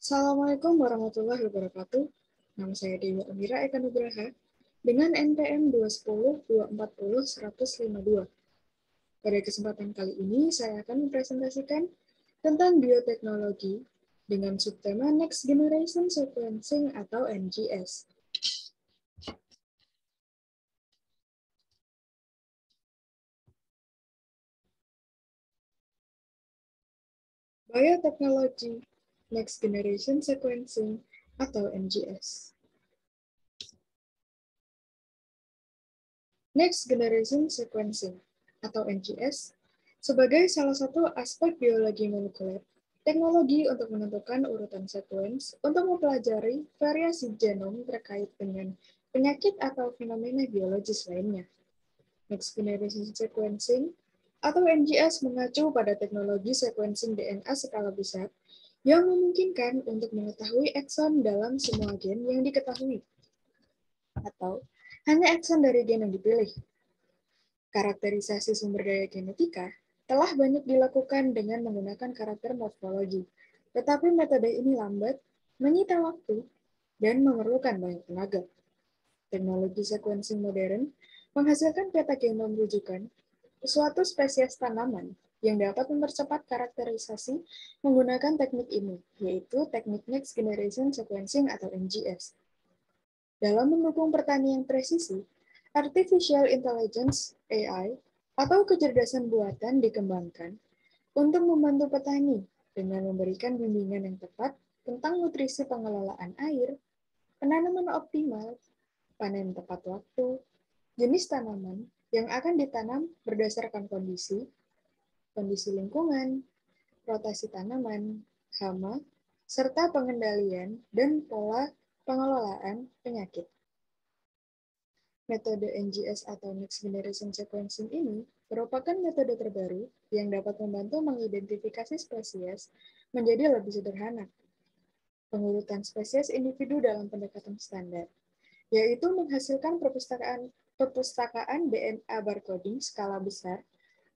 Assalamualaikum warahmatullahi wabarakatuh. Nama saya Dewi Amira Eka Nugraha dengan NPM 210240152. Pada kesempatan kali ini, saya akan mempresentasikan tentang bioteknologi dengan subtema Next Generation Sequencing atau NGS. Biotechnology Next Generation Sequencing atau NGS. Next Generation Sequencing atau NGS sebagai salah satu aspek biologi molekuler, teknologi untuk menentukan urutan sequence untuk mempelajari variasi genom terkait dengan penyakit atau fenomena biologis lainnya. Next Generation Sequencing atau NGS mengacu pada teknologi sequencing DNA skala besar yang memungkinkan untuk mengetahui ekson dalam semua gen yang diketahui, atau hanya ekson dari gen yang dipilih. Karakterisasi sumber daya genetika telah banyak dilakukan dengan menggunakan karakter morfologi, tetapi metode ini lambat, menyita waktu, dan memerlukan banyak tenaga. Teknologi sequencing modern menghasilkan peta genom rujukan suatu spesies tanaman yang dapat mempercepat karakterisasi menggunakan teknik ini, yaitu teknik Next Generation Sequencing atau NGS. Dalam mendukung pertanian presisi, Artificial Intelligence (AI) atau kecerdasan buatan dikembangkan untuk membantu petani dengan memberikan bimbingan yang tepat tentang nutrisi pengelolaan air, penanaman optimal, panen tepat waktu, jenis tanaman yang akan ditanam berdasarkan kondisi lingkungan, rotasi tanaman, hama, serta pengendalian dan pola pengelolaan penyakit. Metode NGS atau Next Generation Sequencing ini merupakan metode terbaru yang dapat membantu mengidentifikasi spesies menjadi lebih sederhana. Pengurutan spesies individu dalam pendekatan standar, yaitu menghasilkan perpustakaan DNA barcoding skala besar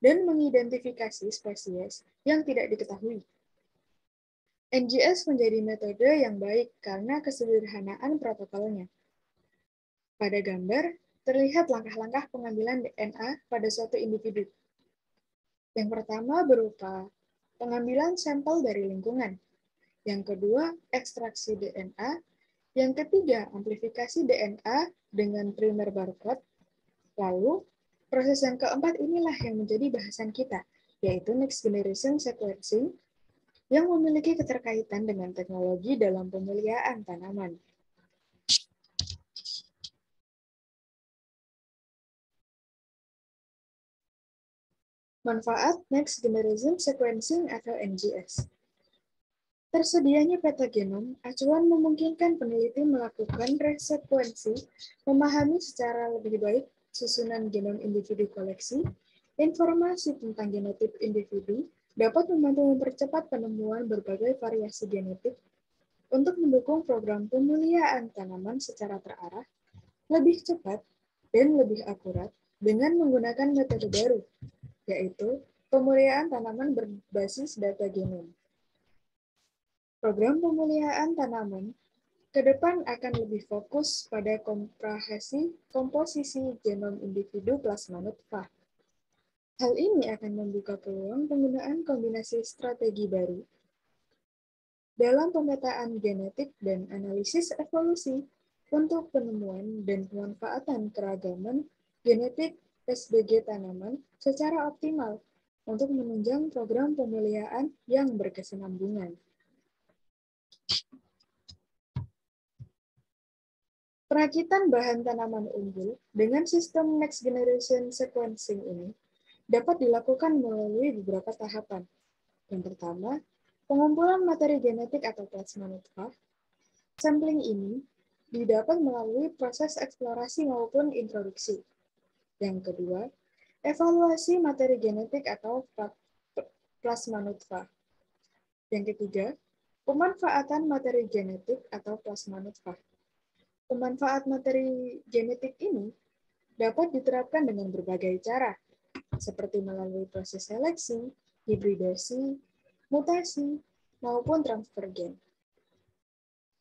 dan mengidentifikasi spesies yang tidak diketahui. NGS menjadi metode yang baik karena kesederhanaan protokolnya. Pada gambar, terlihat langkah-langkah pengambilan DNA pada suatu individu. Yang pertama berupa pengambilan sampel dari lingkungan. Yang kedua, ekstraksi DNA. Yang ketiga, amplifikasi DNA dengan primer barcode. Lalu, proses yang keempat inilah yang menjadi bahasan kita, yaitu Next Generation Sequencing, yang memiliki keterkaitan dengan teknologi dalam pemuliaan tanaman. Manfaat Next Generation Sequencing atau NGS. Tersedianya peta genom, acuan memungkinkan peneliti melakukan resekuensi, memahami secara lebih baik susunan genom individu koleksi, informasi tentang genotip individu, dapat membantu mempercepat penemuan berbagai variasi genetik untuk mendukung program pemuliaan tanaman secara terarah, lebih cepat, dan lebih akurat dengan menggunakan metode baru, yaitu pemuliaan tanaman berbasis data genom. Program pemuliaan tanaman ke depan akan lebih fokus pada komposisi genom individu plasma nutfah. Hal ini akan membuka peluang penggunaan kombinasi strategi baru dalam pemetaan genetik dan analisis evolusi untuk penemuan dan pemanfaatan keragaman genetik SDG tanaman secara optimal untuk menunjang program pemuliaan yang berkesinambungan. Perakitan bahan tanaman unggul dengan sistem Next Generation Sequencing ini dapat dilakukan melalui beberapa tahapan. Yang pertama, pengumpulan materi genetik atau plasma nutfah. Sampling ini didapat melalui proses eksplorasi maupun introduksi. Yang kedua, evaluasi materi genetik atau plasma nutfah. Yang ketiga, pemanfaatan materi genetik atau plasma nutfah. Pemanfaat materi genetik ini dapat diterapkan dengan berbagai cara, seperti melalui proses seleksi, hibridasi, mutasi, maupun transfer gen.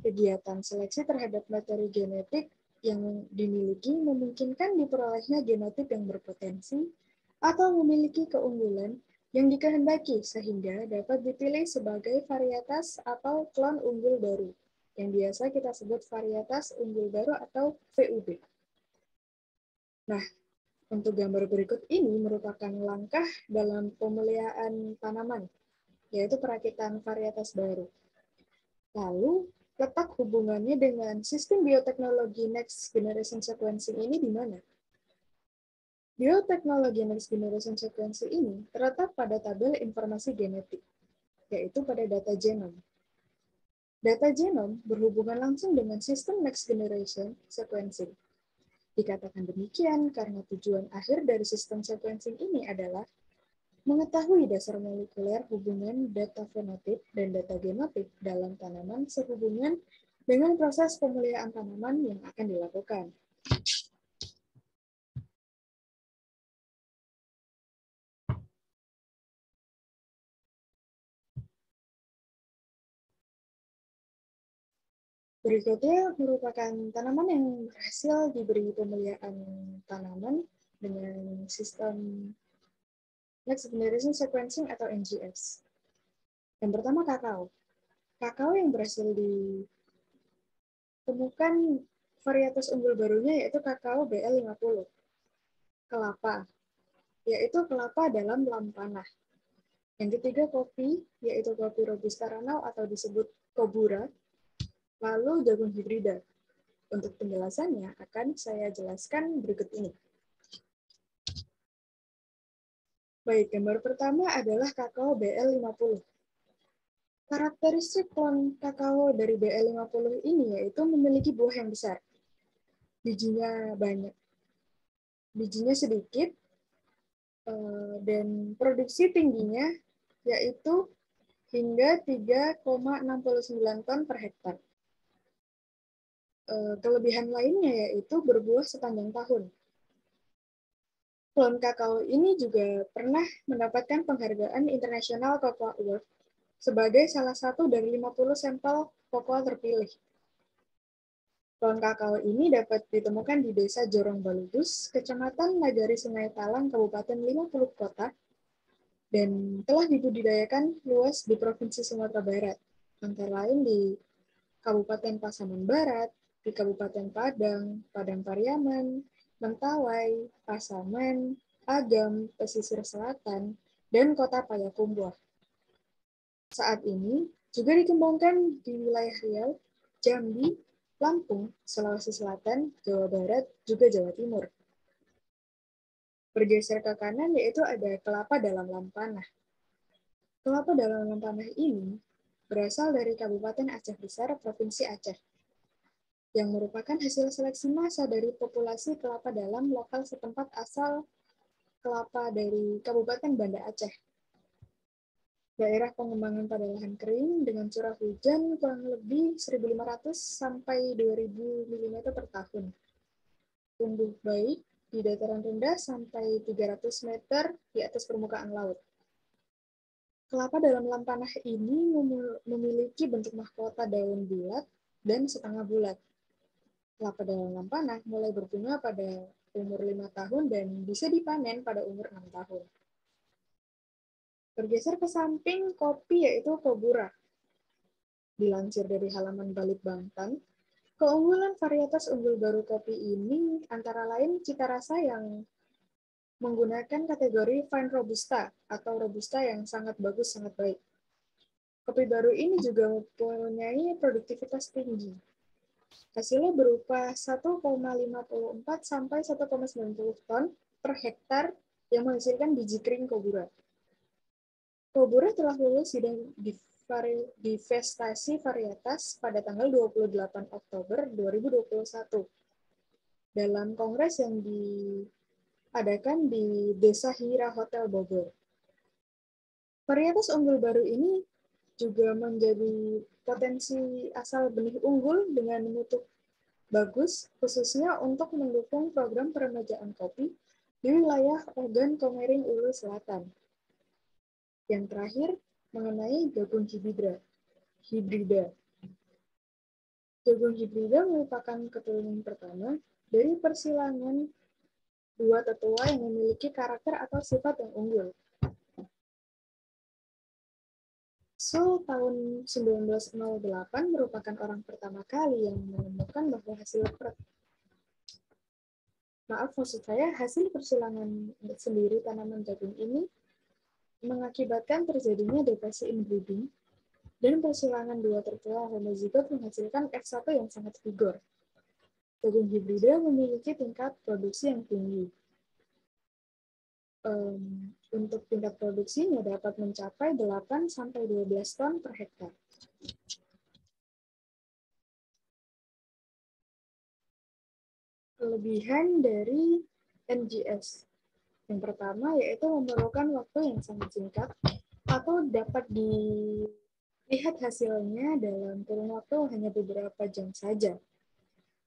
Kegiatan seleksi terhadap materi genetik yang dimiliki memungkinkan diperolehnya genotip yang berpotensi atau memiliki keunggulan yang dikehendaki sehingga dapat dipilih sebagai varietas atau klon unggul baru, yang biasa kita sebut varietas unggul baru atau VUB. Nah, untuk gambar berikut ini merupakan langkah dalam pemeliharaan tanaman, yaitu perakitan varietas baru. Lalu, letak hubungannya dengan sistem bioteknologi Next Generation Sequencing ini di mana? Bioteknologi Next Generation Sequencing ini terletak pada tabel informasi genetik, yaitu pada data genom. Data genom berhubungan langsung dengan sistem Next Generation Sequencing. Dikatakan demikian karena tujuan akhir dari sistem sequencing ini adalah mengetahui dasar molekuler hubungan data fenotip dan data genotip dalam tanaman sehubungan dengan proses pemulihan tanaman yang akan dilakukan. Berikutnya merupakan tanaman yang berhasil diberi pemeliharaan tanaman dengan sistem Next Generation Sequencing atau NGS. Yang pertama kakao. Kakao yang berhasil ditemukan varietas unggul barunya yaitu kakao BL50. Kelapa, yaitu kelapa dalam lam panah. Yang ketiga kopi, yaitu kopi Robusta Ranau atau disebut Kobura. Lalu jagung hibrida. Untuk penjelasannya akan saya jelaskan berikut ini. Baik, gambar pertama adalah kakao BL50. Karakteristik klon kakao dari BL50 ini yaitu memiliki buah yang besar. Bijinya banyak. Bijinya sedikit, dan produksi tingginya yaitu hingga 3,69 ton per hektar. Kelebihan lainnya yaitu berbuah sepanjang tahun. Klon kakao ini juga pernah mendapatkan penghargaan International Cocoa Award sebagai salah satu dari 50 sampel kokoa terpilih. Klon kakao ini dapat ditemukan di Desa Jorong Baludus, Kecamatan Nagari Sungai Talang, Kabupaten 50 Kota, dan telah dibudidayakan luas di Provinsi Sumatera Barat, antara lain di Kabupaten Pasaman Barat, di Kabupaten Padang, Padang Pariaman, Mentawai, Pasaman, Agam, Pesisir Selatan, dan Kota Payakumbuh. Saat ini juga dikembangkan di wilayah Riau, Jambi, Lampung, Sulawesi Selatan, Jawa Barat, juga Jawa Timur. Bergeser ke kanan yaitu ada kelapa dalam lam panah. Kelapa dalam lam panah ini berasal dari Kabupaten Aceh Besar, Provinsi Aceh, yang merupakan hasil seleksi massal dari populasi kelapa dalam lokal setempat asal kelapa dari Kabupaten Banda Aceh. Daerah pengembangan pada lahan kering dengan curah hujan kurang lebih 1.500 sampai 2.000 mm per tahun. Tumbuh baik di dataran rendah sampai 300 meter di atas permukaan laut. Kelapa dalam lam panah ini memiliki bentuk mahkota daun bulat dan setengah bulat. Kelapa dalam lam panah mulai berbunga pada umur 5 tahun dan bisa dipanen pada umur 6 tahun. Bergeser ke samping kopi yaitu Kobura. Dilansir dari halaman Balitbangtan, keunggulan varietas unggul baru kopi ini antara lain cita rasa yang menggunakan kategori fine robusta atau robusta yang sangat bagus, sangat baik. Kopi baru ini juga mempunyai produktivitas tinggi. Hasilnya berupa 1,54 sampai 1,90 ton per hektar yang menghasilkan biji kering Kobura. Kobura telah lulus divestasi varietas pada tanggal 28 Oktober 2021 dalam kongres yang diadakan di Desa Hira Hotel Bogor. Varietas unggul baru ini juga menjadi potensi asal benih unggul dengan mutu bagus, khususnya untuk mendukung program peremajaan kopi di wilayah Ogan Komering Ulu Selatan. Yang terakhir, mengenai jagung hibrida. Jagung hibrida merupakan keturunan pertama dari persilangan dua tetua yang memiliki karakter atau sifat yang unggul. Sul tahun 1908 merupakan orang pertama kali yang menemukan bahwa maksud saya hasil persilangan sendiri tanaman jagung ini mengakibatkan terjadinya depresi inbreeding dan persilangan dua tertua homozigot menghasilkan F1 yang sangat vigor. Jagung hibrida memiliki tingkat produksi yang tinggi. Untuk tingkat produksinya dapat mencapai 8-12 ton per hektar. Kelebihan dari NGS. Yang pertama yaitu memerlukan waktu yang sangat singkat atau dapat dilihat hasilnya dalam kurun waktu hanya beberapa jam saja.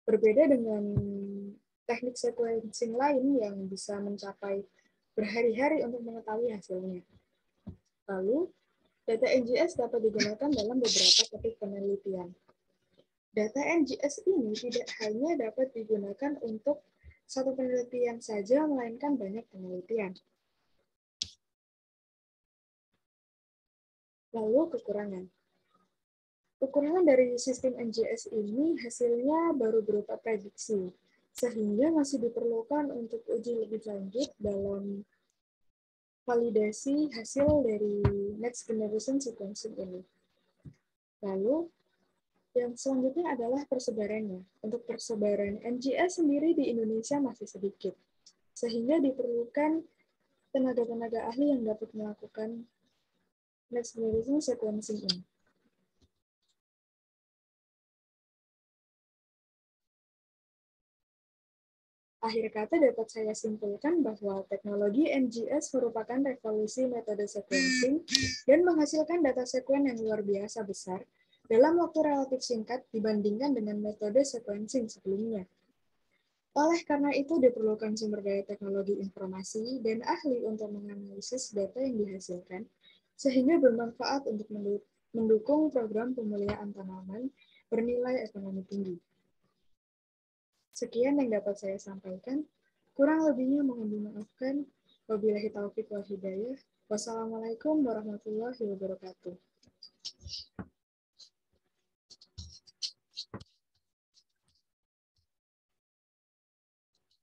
Berbeda dengan teknik sequencing lain yang bisa mencapai berhari-hari untuk mengetahui hasilnya. Lalu, data NGS dapat digunakan dalam beberapa topik penelitian. Data NGS ini tidak hanya dapat digunakan untuk satu penelitian saja, melainkan banyak penelitian. Lalu, kekurangan. Kekurangan dari sistem NGS ini hasilnya baru berupa prediksi, sehingga masih diperlukan untuk uji lebih lanjut dalam validasi hasil dari next generation sequencing ini. Lalu, yang selanjutnya adalah persebarannya. Untuk persebaran NGS sendiri di Indonesia masih sedikit, sehingga diperlukan tenaga-tenaga ahli yang dapat melakukan next generation sequencing ini. Akhir kata dapat saya simpulkan bahwa teknologi NGS merupakan revolusi metode sequencing dan menghasilkan data sekuen yang luar biasa besar dalam waktu relatif singkat dibandingkan dengan metode sequencing sebelumnya. Oleh karena itu diperlukan sumber daya teknologi informasi dan ahli untuk menganalisis data yang dihasilkan, sehingga bermanfaat untuk mendukung program pemulihan tanaman bernilai ekonomi tinggi. Sekian yang dapat saya sampaikan. Kurang lebihnya mohon dimaafkan. Wabillahi taufiq wal hidayah. Wassalamualaikum warahmatullahi wabarakatuh.